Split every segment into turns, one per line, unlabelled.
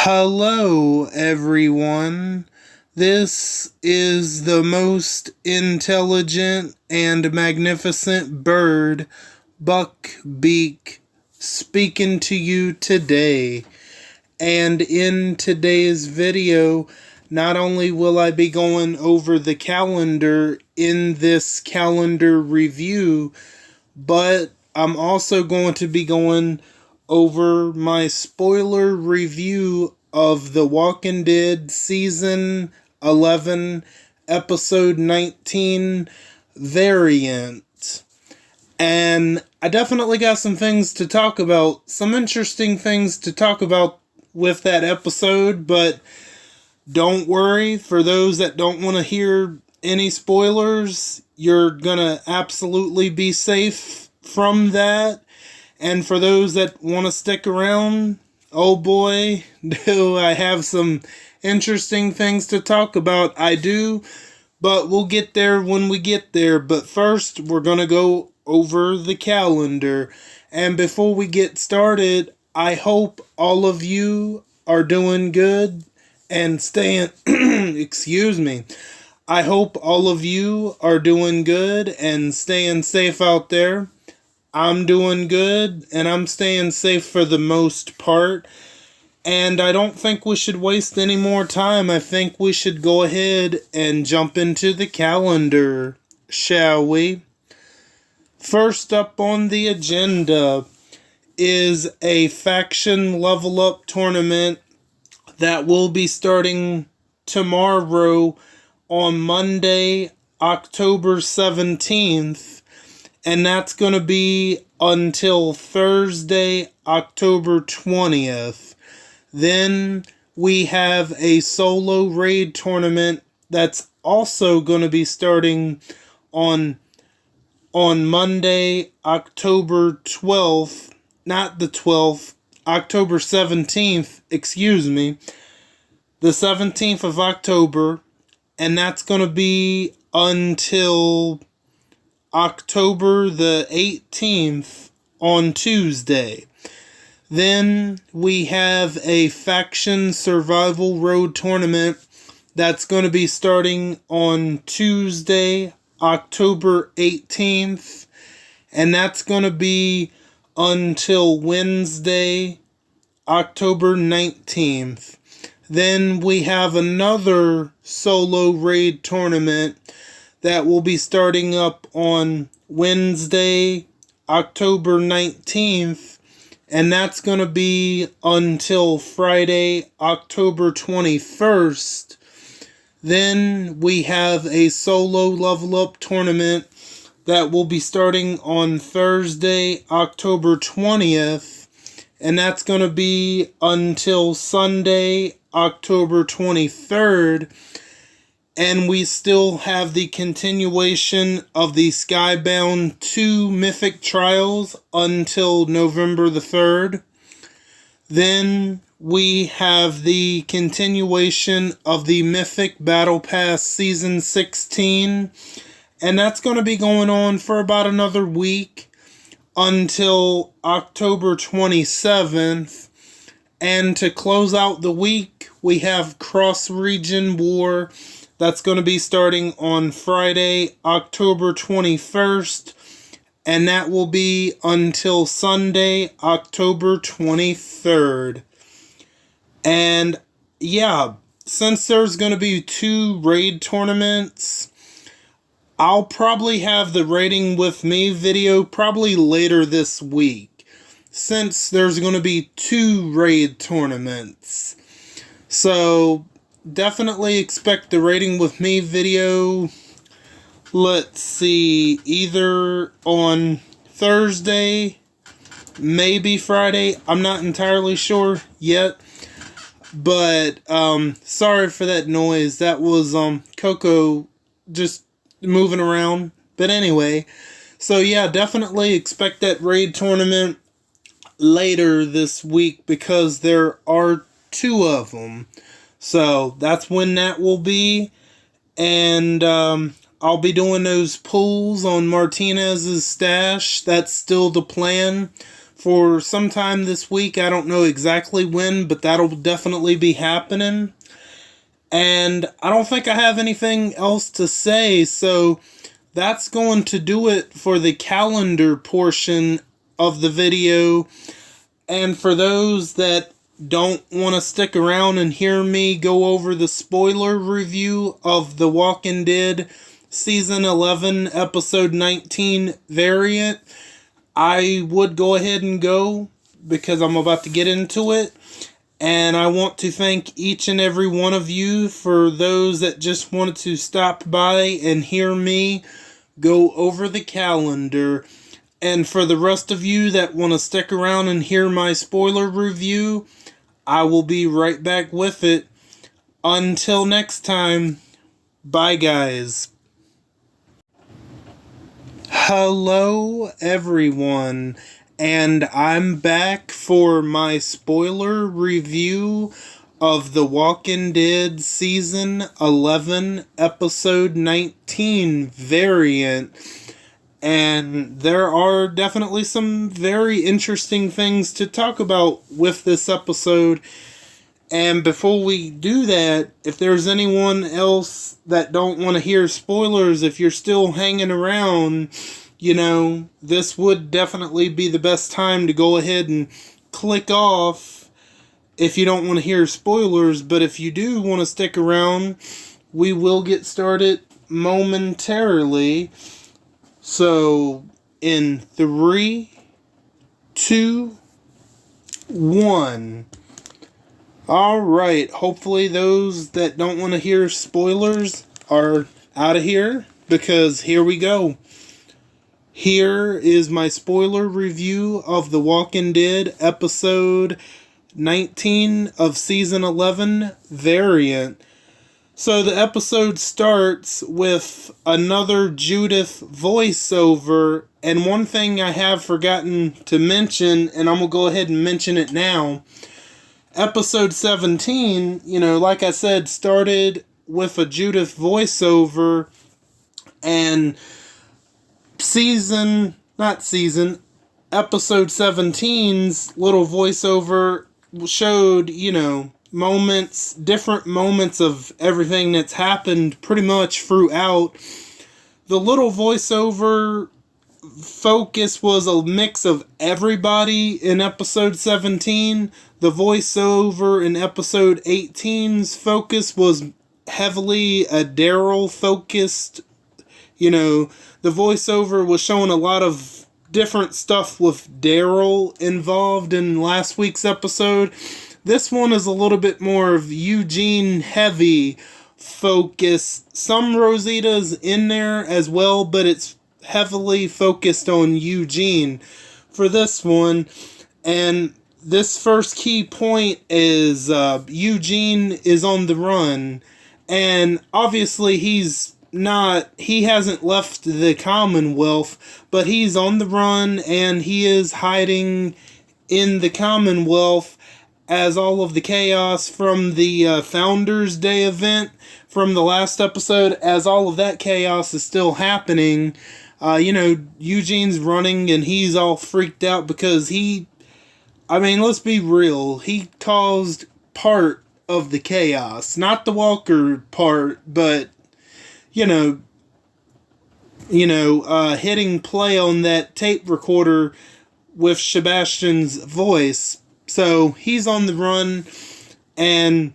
Hello, everyone. This is the most intelligent and magnificent bird, Beak, speaking to you today. And in today's video, not only will I be going over the calendar in this calendar review, but I'm also going to be going over my spoiler review of The Walking Dead Season 11, Episode 19 variant. And I definitely got some things to talk about, some interesting things to talk about with that episode, but don't worry, for those that don't want to hear any spoilers, you're gonna absolutely be safe from that. And for those that want to stick around, oh boy, do I have some interesting things to talk about. I do, but we'll get there when we get there. But first, we're going to go over the calendar. And before we get started, I hope all of you are doing good and staying, excuse me. I hope all of you are doing good and staying safe out there. I'm doing good, and I'm staying safe for the most part. And I don't think we should waste any more time. I think we should go ahead and jump into the calendar, shall we? First up on the agenda is a faction level up tournament that will be starting tomorrow on Monday, October 17th. And that's going to be until Thursday, October 20th. Then we have a solo raid tournament that's also going to be starting on Monday, October 12th. Not the 12th, October 17th, excuse me. The 17th of October. And that's going to be until October the 18th on Tuesday. Then we have a faction survival road tournament that's going to be starting on Tuesday, October 18th. And that's going to be until Wednesday, October 19th. Then we have another solo raid tournament that will be starting up on Wednesday, October 19th, and that's going to be until Friday, October 21st. Then we have a solo level up tournament that will be starting on Thursday, October 20th, and that's going to be until Sunday, October 23rd. And we still have the continuation of the Skybound 2 Mythic Trials until November the 3rd. Then we have the continuation of the Mythic Battle Pass Season 16. And that's going to be going on for about another week until October 27th. And to close out the week, we have Cross Region War. That's going to be starting on Friday, October 21st, and that will be until Sunday, October 23rd. And yeah, since there's going to be 2 raid tournaments, I'll probably have the Raiding With Me video probably later this week, since there's going to be 2 raid tournaments. So definitely expect the Raiding With Me video, let's see, either on Thursday, maybe Friday. I'm not entirely sure yet. But, sorry for that noise. That was, Coco just moving around. But anyway, so yeah, definitely expect that raid tournament later this week because there are 2 of them. So that's when that will be. And I'll be doing those pulls on Martinez's stash. That's still the plan for sometime this week. I don't know exactly when, but that'll definitely be happening. And I don't think I have anything else to say, so that's going to do it for the calendar portion of the video. And for those that don't want to stick around and hear me go over the spoiler review of The Walking Dead Season 11, Episode 19 variant, I would go ahead and go because I'm about to get into it. And I want to thank each and every one of you for those that just wanted to stop by and hear me go over the calendar. And for the rest of you that want to stick around and hear my spoiler review, I will be right back with it. Until next time, bye guys. Hello everyone, and I'm back for my spoiler review of The Walking Dead Season 11, Episode 19 variant. And there are definitely some very interesting things to talk about with this episode. And before we do that, if there's anyone else that don't want to hear spoilers, if you're still hanging around, this would definitely be the best time to go ahead and click off if you don't want to hear spoilers. But if you do want to stick around, we will get started momentarily. So, in 3, 2, 1. Alright, hopefully those that don't want to hear spoilers are out of here, because here we go. Here is my spoiler review of The Walking Dead Episode 19 of Season 11 variant. So the episode starts with another Judith voiceover, and one thing I have forgotten to mention, and I'm going to go ahead and mention it now. Episode 17, like I said, started with a Judith voiceover, and episode 17's little voiceover showed, different moments of everything that's happened pretty much throughout. The little voiceover focus was a mix of everybody in episode 17. The voiceover in episode 18's focus was heavily a Daryl focused. The voiceover was showing a lot of different stuff with Daryl involved in last week's episode. This one is a little bit more of Eugene heavy focus. Some Rosita's in there as well, but it's heavily focused on Eugene for this one. And this first key point is Eugene is on the run. And obviously he hasn't left the Commonwealth, but he's on the run and he is hiding in the Commonwealth as all of the chaos from the Founders Day event from the last episode, as all of that chaos is still happening. Eugene's running and he's all freaked out because let's be real, he caused part of the chaos. Not the Walker part, but, hitting play on that tape recorder with Sebastian's voice. So he's on the run, and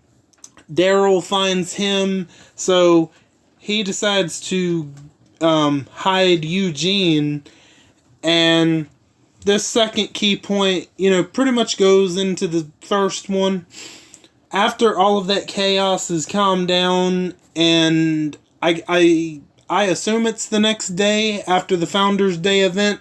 Daryl finds him, so he decides to hide Eugene. And this second key point, pretty much goes into the first one. After all of that chaos is calmed down, and I assume it's the next day after the Founders Day event.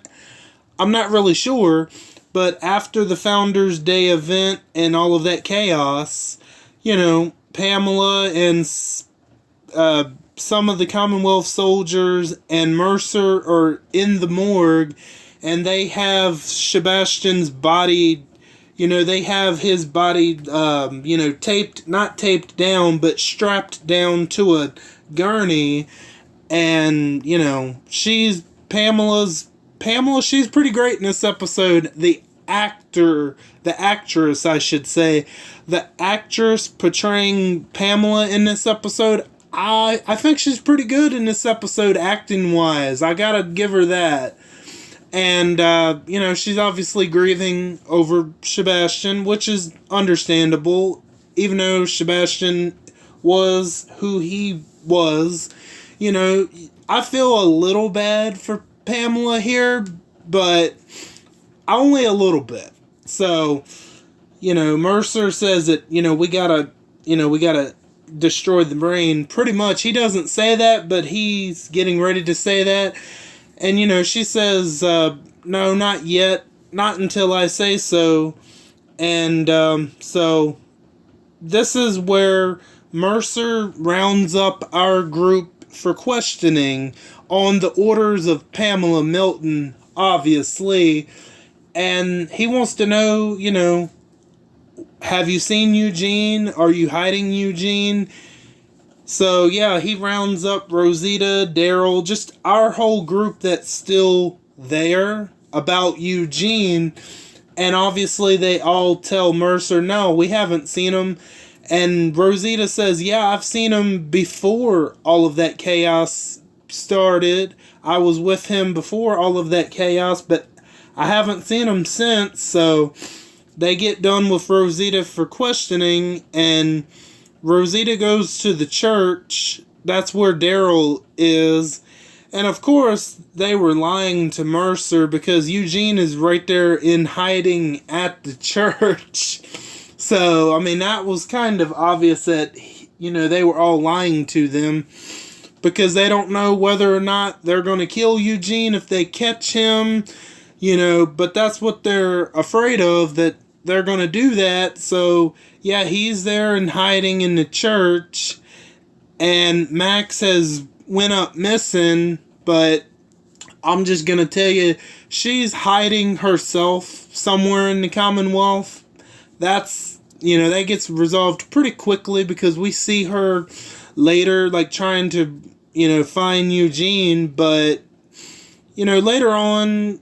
I'm not really sure. But after the Founders Day event and all of that chaos, Pamela and some of the Commonwealth soldiers and Mercer are in the morgue, and they have Sebastian's body, they have his body, not taped down, but strapped down to a gurney. And, Pamela, she's pretty great in this episode. The actress, I should say, the actress portraying Pamela in this episode, I think she's pretty good in this episode acting wise. I gotta give her that. And, she's obviously grieving over Sebastian, which is understandable, even though Sebastian was who he was. I feel a little bad for Pamela here, but only a little bit. So, Mercer says that, we gotta destroy the brain. Pretty much, he doesn't say that, but he's getting ready to say that. And, she says, no, not yet. Not until I say so. And, so, this is where Mercer rounds up our group for questioning on the orders of Pamela Milton, obviously. And he wants to know, have you seen Eugene? Are you hiding Eugene? So, yeah, he rounds up Rosita, Daryl, just our whole group that's still there about Eugene. And obviously they all tell Mercer, no, we haven't seen him. And Rosita says, yeah, I've seen him before all of that chaos started. I was with him before all of that chaos, but I haven't seen him since. So they get done with Rosita for questioning, and Rosita goes to the church. That's where Daryl is. And of course, they were lying to Mercer because Eugene is right there in hiding at the church. So, that was kind of obvious that, they were all lying to them because they don't know whether or not they're going to kill Eugene if they catch him, but that's what they're afraid of, that they're going to do that. So, yeah, he's there and hiding in the church, and Max has went up missing, but I'm just going to tell you, she's hiding herself somewhere in the Commonwealth. That's, that gets resolved pretty quickly because we see her later, trying to, find Eugene, but, later on,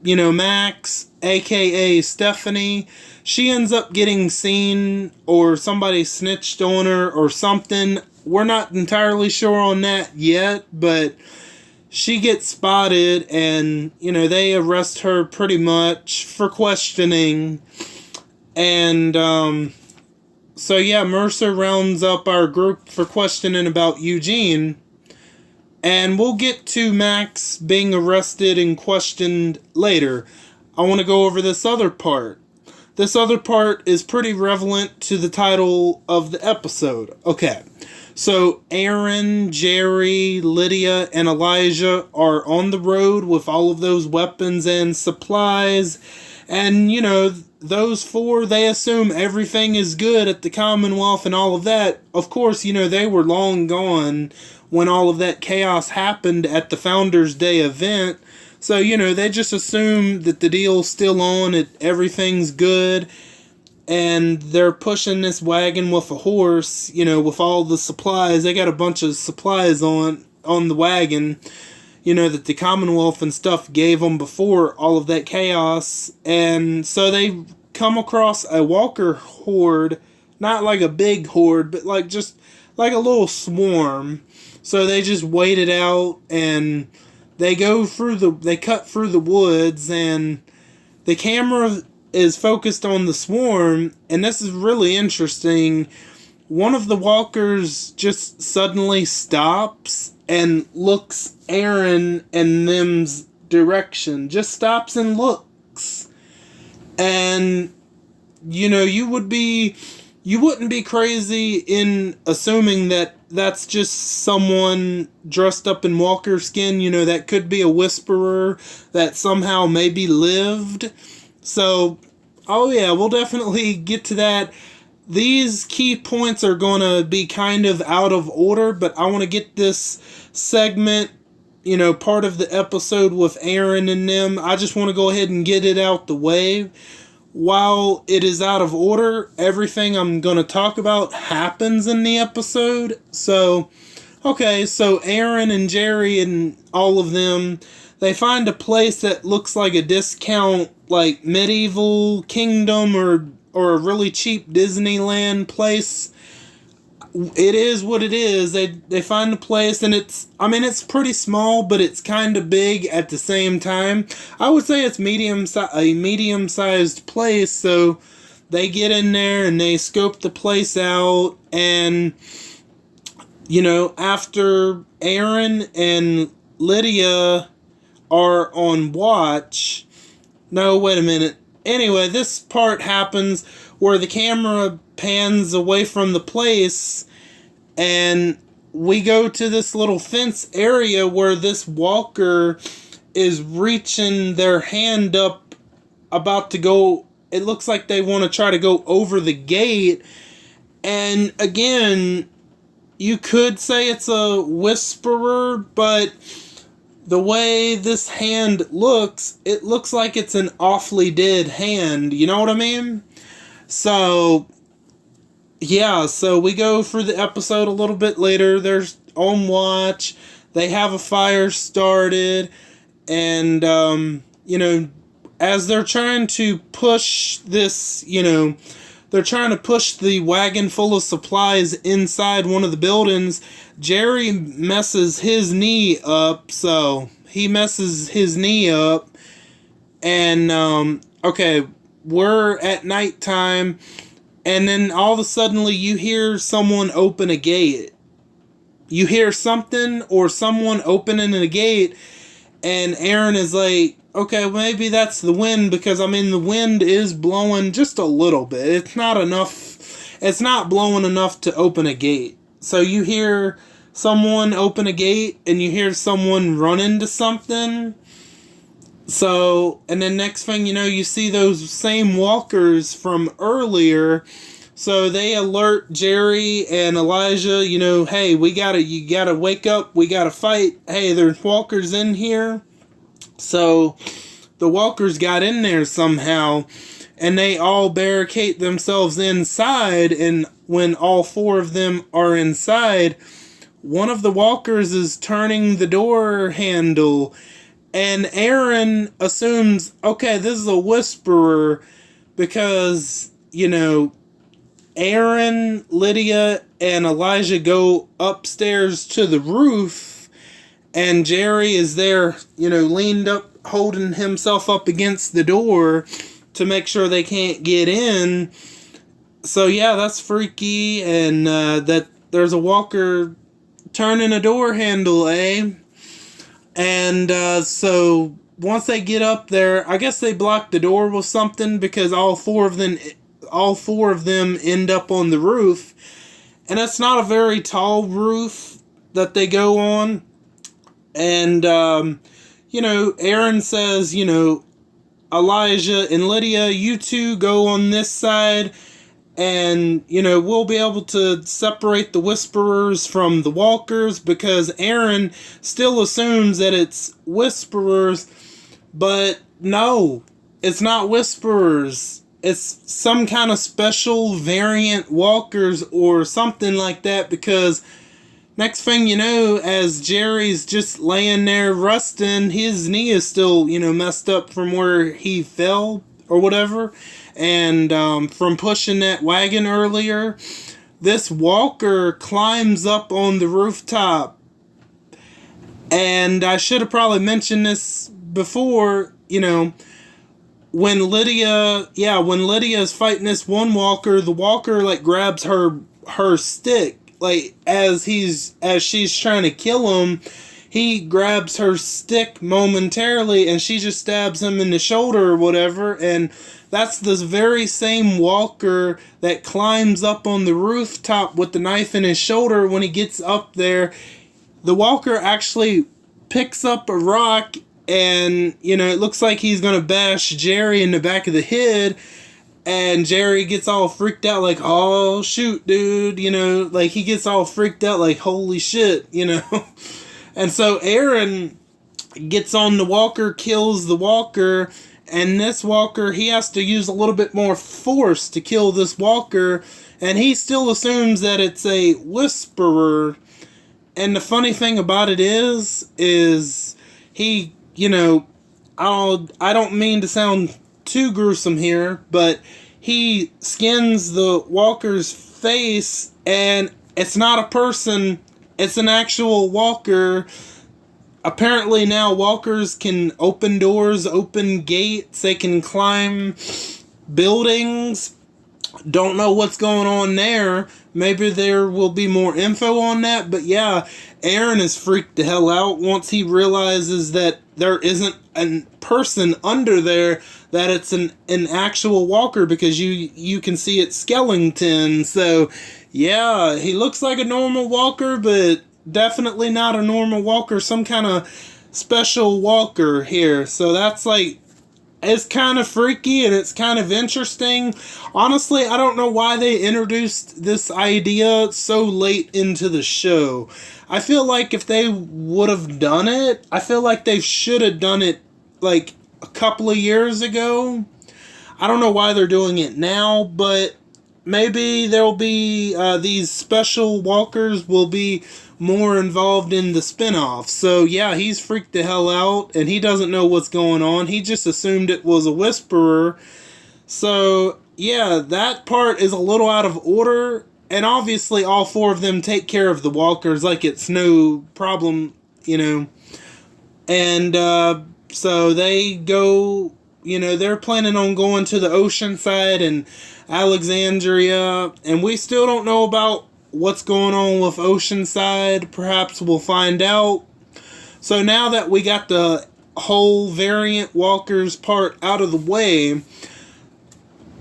Max, aka Stephanie, she ends up getting seen, or somebody snitched on her or something. We're not entirely sure on that yet, but she gets spotted, and, they arrest her pretty much for questioning. And, so yeah, Mercer rounds up our group for questioning about Eugene. And we'll get to Max being arrested and questioned later. I want to go over this other part. This other part is pretty relevant to the title of the episode. Okay, so Aaron, Jerry, Lydia, and Elijah are on the road with all of those weapons and supplies. And, those four, they assume everything is good at the Commonwealth and all of that. Of course, they were long gone when all of that chaos happened at the Founders Day event. So, they just assume that the deal's still on, everything's good, and they're pushing this wagon with a horse, with all the supplies. They got a bunch of supplies on the wagon, that the Commonwealth and stuff gave them before all of that chaos. And so they come across a walker horde, not like a big horde, but just like a little swarm. So they just wait it out, and they cut through the woods, and the camera is focused on the swarm, and this is really interesting. One of the walkers just suddenly stops and looks Aaron and them's direction. Just stops and looks. And, you wouldn't be crazy in assuming that that's just someone dressed up in walker skin. That could be a whisperer that somehow maybe lived. So, oh yeah, we'll definitely get to that. These key points are going to be kind of out of order, but I want to get this segment, part of the episode with Aaron and them. I just want to go ahead and get it out the way. While it is out of order, everything I'm going to talk about happens in the episode. So, okay, so Aaron and Jerry and all of them, they find a place that looks like a discount, like medieval kingdom or a really cheap Disneyland place. It is what it is. They find a place, and it's pretty small, but it's kind of big at the same time. I would say it's a medium sized place. So they get in there and they scope the place out, and after Aaron and Lydia are on watch. No, wait a minute. Anyway, this part happens where the camera pans away from the place, and we go to this little fence area where this walker is reaching their hand up, about to go. It looks like they want to try to go over the gate. And again, you could say it's a whisperer, but the way this hand looks, it looks like it's an awfully dead hand. You know what I mean? So, yeah, so we go through the episode a little bit later. They're on watch. They have a fire started. And, as they're trying to push this, they're trying to push the wagon full of supplies inside one of the buildings, Jerry messes his knee up. So he messes his knee up. And, okay, we're at nighttime. And then all of a sudden you hear someone open a gate. You hear something or someone opening a gate. And Aaron is like, okay, maybe that's the wind, because, the wind is blowing just a little bit. It's not enough. It's not blowing enough to open a gate. So you hear someone open a gate, and you hear someone run into something. So, and then next thing you know, you see those same walkers from earlier. So they alert Jerry and Elijah, hey, you gotta wake up, we gotta fight. Hey, there's walkers in here. So the walkers got in there somehow, and they all barricade themselves inside. And when all four of them are inside, one of the walkers is turning the door handle, and Aaron assumes, okay, this is a whisperer, because, Aaron, Lydia, and Elijah go upstairs to the roof, and Jerry is there, leaned up, holding himself up against the door to make sure they can't get in. So yeah, that's freaky, and that there's a walker turning a door handle, eh? And so once they get up there, I guess they blocked the door with something, because all four of them end up on the roof. And it's not a very tall roof that they go on. And, Aaron says, Elijah and Lydia, you two go on this side, and, we'll be able to separate the whisperers from the walkers, because Aaron still assumes that it's whisperers, but no, it's not whisperers. It's some kind of special variant walkers or something like that, because next thing you know, as Jerry's just laying there rusting, his knee is still, messed up from where he fell or whatever, and from pushing that wagon earlier. This walker climbs up on the rooftop, and I should have probably mentioned this before, when Lydia is fighting this one walker, the walker grabs her stick, as she's trying to kill him. He grabs her stick momentarily, and she just stabs him in the shoulder or whatever. And that's this very same walker that climbs up on the rooftop with the knife in his shoulder. When he gets up there, the walker actually picks up a rock, and, it looks like he's going to bash Jerry in the back of the head. And Jerry gets all freaked out, oh, shoot, dude, he gets all freaked out, holy shit, And so Aaron gets on the walker, kills the walker, and this walker, he has to use a little bit more force to kill this walker, and he still assumes that it's a whisperer. And the funny thing about it is he you know, I don't mean to sound too gruesome here, but he skins the walker's face, and it's not a person, it's an actual walker. Apparently now walkers can open doors, open gates, they can climb buildings. Don't know what's going on there. Maybe there will be more info on that. But yeah, Aaron is freaked the hell out once he realizes that there isn't a person under there, that it's an actual walker, because you can see its skeleton. So yeah, he looks like a normal walker, but definitely not a normal walker. Some kind of special walker here. So that's like, it's kind of freaky and it's kind of interesting. Honestly, I don't know why they introduced this idea so late into the show. I feel like if they would have done it, I feel like they should have done it like a couple of years ago. I don't know why they're doing it now, but maybe there'll be these special walkers will be more involved in the spinoff. So yeah, he's freaked the hell out and he doesn't know what's going on. He just assumed it was a whisperer. So yeah, that part is a little out of order. And obviously all four of them take care of the walkers like it's no problem, you know. And so they go, you know, they're planning on going to the ocean side and Alexandria, and we still don't know about what's going on with Oceanside. Perhaps we'll find out. So now that we got the whole variant walkers part out of the way,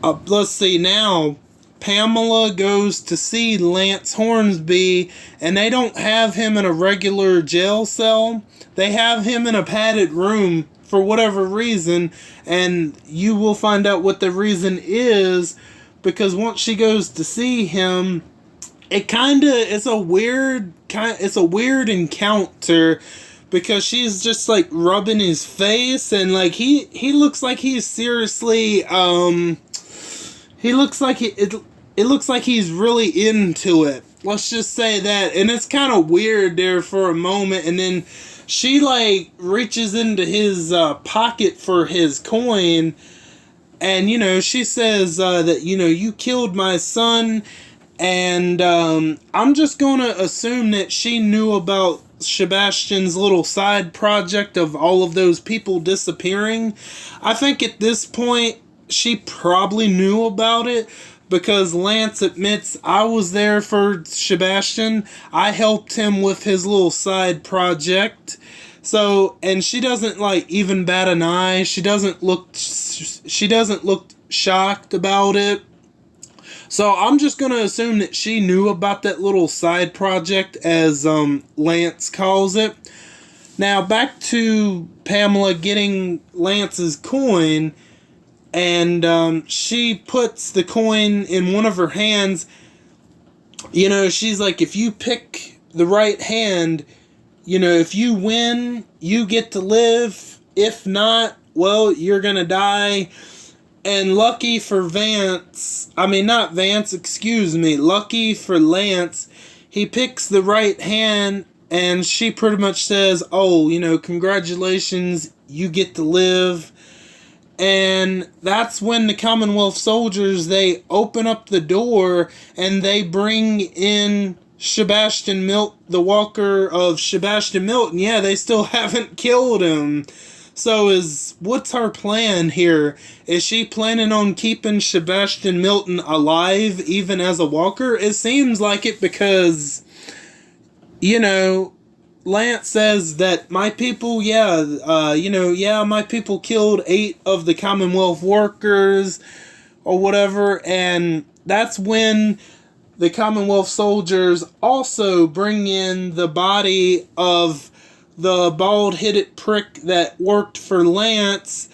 let's see now. Pamela goes to see Lance Hornsby, and they don't have him in a regular jail cell. They have him in a padded room for whatever reason, and you will find out what the reason is, because once she goes to see him, it's a weird encounter, because she's just like rubbing his face, and like he looks like he's seriously he looks like it looks like he's really into it. Let's just say that. And it's kind of weird there for a moment, and then she like reaches into his pocket for his coin, and you know, she says that, you know, you killed my son. And I'm just gonna assume that she knew about Sebastian's little side project of all of those people disappearing. I think at this point she probably knew about it, because Lance admits, I was there for Sebastian. I helped him with his little side project. So, and she doesn't like even bat an eye. She doesn't look shocked about it. So I'm just going to assume that she knew about that little side project, as Lance calls it. Now back to Pamela getting Lance's coin, and she puts the coin in one of her hands. You know, she's like, if you pick the right hand, you know, if you win, you get to live. If not, well, you're going to die. And lucky for lucky for Lance, he picks the right hand, and she pretty much says, oh, you know, congratulations, you get to live. And that's when the Commonwealth soldiers, they open up the door, and they bring in Sebastian Milton, the walker of Sebastian Milton. Yeah, they still haven't killed him. So what's her plan here? Is she planning on keeping Sebastian Milton alive even as a walker? It seems like it, because, you know, Lance says that my people, my people killed 8 of the Commonwealth workers or whatever, and that's when the Commonwealth soldiers also bring in the body of the bald-headed prick that worked for Lance.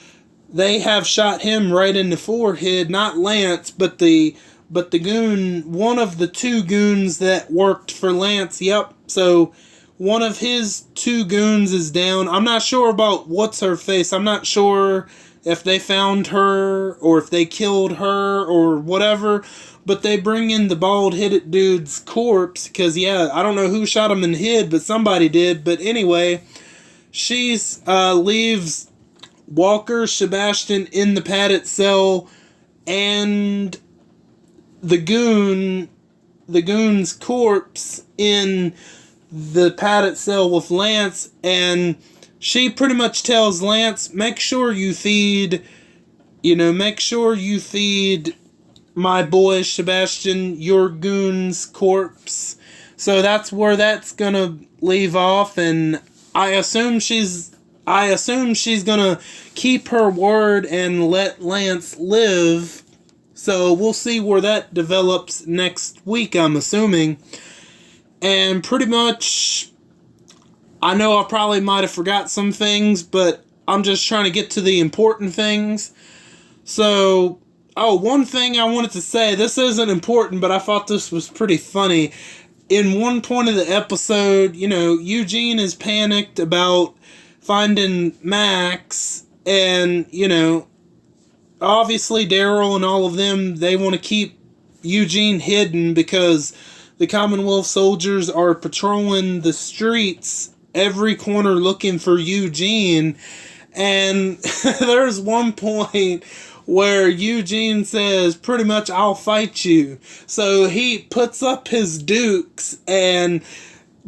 They have shot him right in the forehead. Not Lance, but the goon, one of the 2 goons that worked for Lance. Yep, so one of his 2 goons is down. I'm not sure about what's her face. I'm not sure if they found her or if they killed her or whatever. But they bring in the bald-headed dude's corpse, because, yeah, I don't know who shot him in the head, but somebody did. But anyway, She's leaves Walker, Sebastian in the padded cell, and the goon's corpse in the padded cell with Lance, and she pretty much tells Lance, make sure you feed my boy Sebastian your goon's corpse. So that's where that's gonna leave off, and I assume she's gonna keep her word and let Lance live. So we'll see where that develops next week, I'm assuming. And pretty much, I know I probably might have forgot some things, but I'm just trying to get to the important things. So, one thing I wanted to say, this isn't important, but I thought this was pretty funny. In one point of the episode, Eugene is panicked about finding Max, and, obviously Daryl and all of them, they want to keep Eugene hidden because the Commonwealth soldiers are patrolling the streets every corner looking for Eugene. And there's one point where Eugene says, pretty much, I'll fight you. So he puts up his dukes, and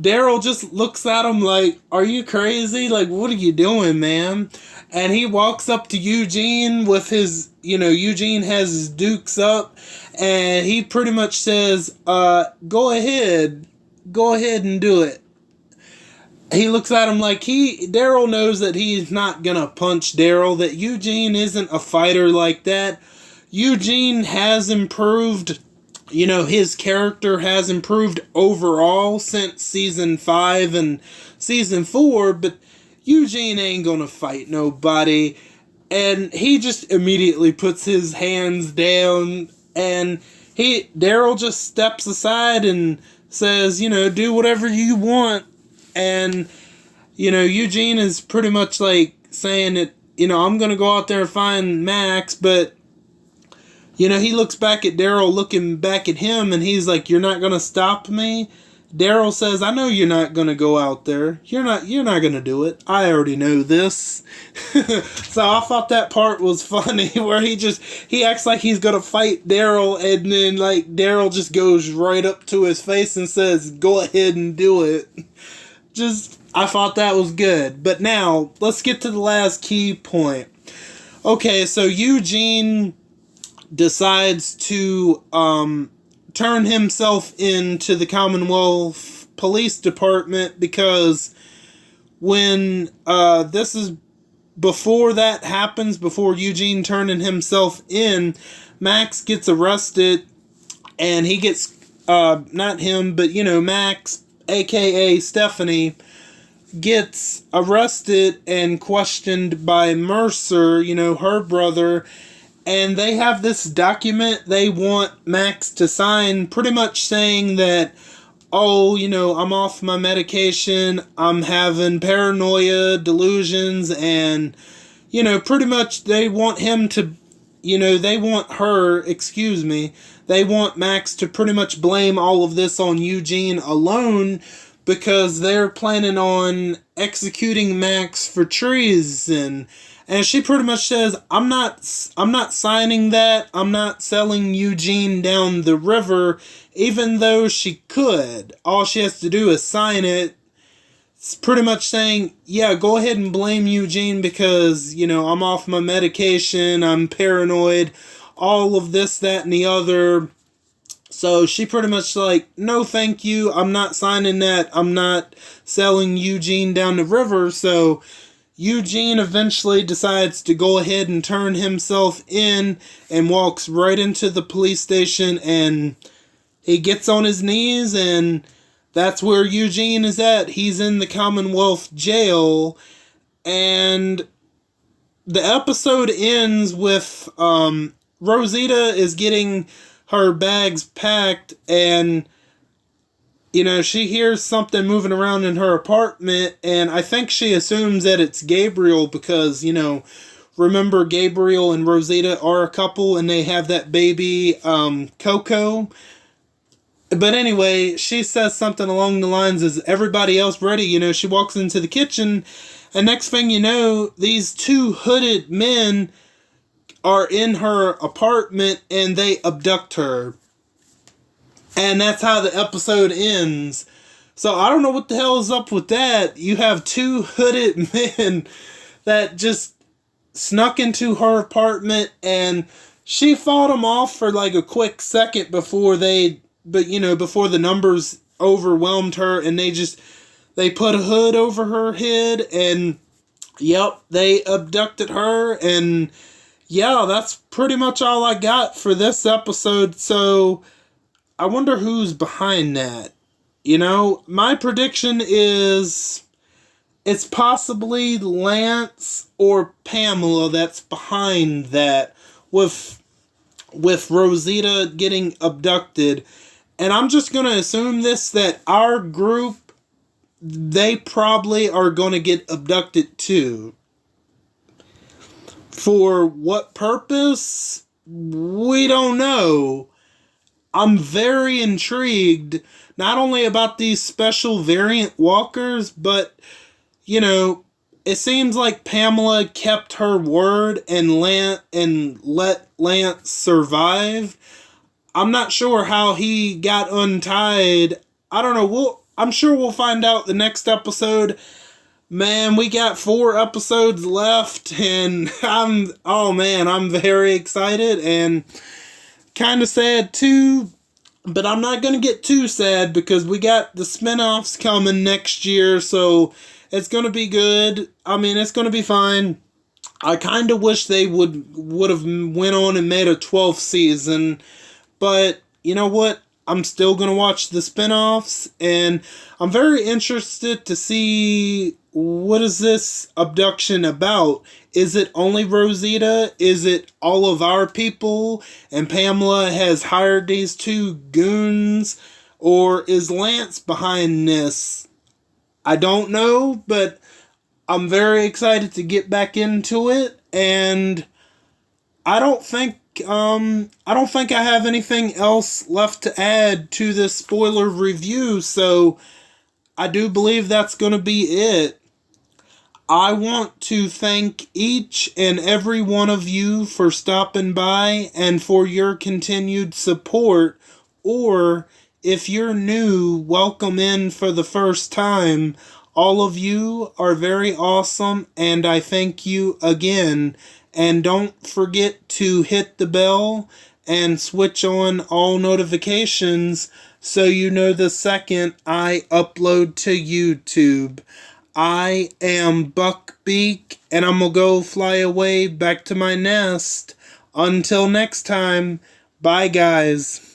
Daryl just looks at him like, are you crazy? Like, what are you doing, man? And he walks up to Eugene with his, Eugene has his dukes up, and he pretty much says, go ahead and do it. He looks at him like Daryl knows that he's not gonna punch Daryl, that Eugene isn't a fighter like that. Eugene has improved, his character has improved overall since season 5 and season 4, but Eugene ain't gonna fight nobody. And he just immediately puts his hands down, and Daryl just steps aside and says, do whatever you want. And, Eugene is pretty much like saying that, I'm going to go out there and find Max, but, he looks back at Daryl looking back at him, and he's like, you're not going to stop me? Daryl says, I know you're not going to go out there. You're not going to do it. I already know this. So I thought that part was funny, where he acts like he's going to fight Daryl, and then, like, Daryl just goes right up to his face and says, go ahead and do it. I thought that was good. But now, let's get to the last key point. Okay, so Eugene decides to turn himself into the Commonwealth Police Department, because when this is before that happens, before Eugene turning himself in, Max gets arrested, and he gets, not him, but, Max, aka Stephanie, gets arrested and questioned by Mercer, her brother, and they have this document they want Max to sign, pretty much saying that, I'm off my medication, I'm having paranoia, delusions, and, pretty much they want him to, they want Max to pretty much blame all of this on Eugene alone, because they're planning on executing Max for treason. And she pretty much says, I'm not signing that. I'm not selling Eugene down the river, even though she could. All she has to do is sign it. It's pretty much saying, yeah, go ahead and blame Eugene because, I'm off my medication, I'm paranoid, all of this, that, and the other. So she pretty much like, no thank you, I'm not signing that, I'm not selling Eugene down the river. So Eugene eventually decides to go ahead and turn himself in and walks right into the police station, and he gets on his knees, and that's where Eugene is at. He's in the Commonwealth jail, and the episode ends with Rosita is getting her bags packed, and she hears something moving around in her apartment, and I think she assumes that it's Gabriel because, remember Gabriel and Rosita are a couple and they have that baby, Coco. But anyway, she says something along the lines, is everybody else ready? She walks into the kitchen, And next thing you know, these two hooded men are in her apartment and they abduct her. And that's how the episode ends. So I don't know what the hell is up with that. You have two hooded men that just snuck into her apartment, and she fought them off for like a quick second before before the numbers overwhelmed her, and they put a hood over her head, and yep, they abducted her. And yeah, that's pretty much all I got for this episode. So I wonder who's behind that. My prediction is it's possibly Lance or Pamela that's behind that, with Rosita getting abducted. And I'm just going to assume that our group, they probably are going to get abducted too. For what purpose? We don't know. I'm very intrigued, not only about these special variant walkers, but, it seems like Pamela kept her word and let Lance survive. I'm not sure how he got untied. I don't know. I'm sure we'll find out the next episode. Man, we got 4 episodes left, and I'm very excited and kind of sad too, but I'm not going to get too sad because we got the spin-offs coming next year, so it's going to be good. I mean, it's going to be fine. I kind of wish they would have went on and made a 12th season, but you know what? I'm still going to watch the spin-offs, and I'm very interested to see what is this abduction about. Is it only Rosita? Is it all of our people? And Pamela has hired these 2 goons? Or is Lance behind this? I don't know, but I'm very excited to get back into it, and I don't think I have anything else left to add to this spoiler review, so I do believe that's going to be it. I want to thank each and every one of you for stopping by and for your continued support, or if you're new, welcome in for the first time. All of you are very awesome, and I thank you again. And don't forget to hit the bell and switch on all notifications so you know the second I upload to YouTube. I am Beak, and I'm gonna go fly away back to my nest. Until next time, bye guys.